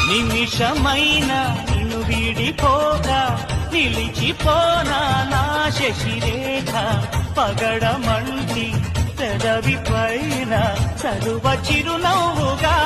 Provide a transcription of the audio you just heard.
నిమిషమైన నిన్ను వీడిపోగా నిలిచిపోనా నా శశిరేఖ పగడమంటి పెదవి పైన చదువ చిరునవ్వుగా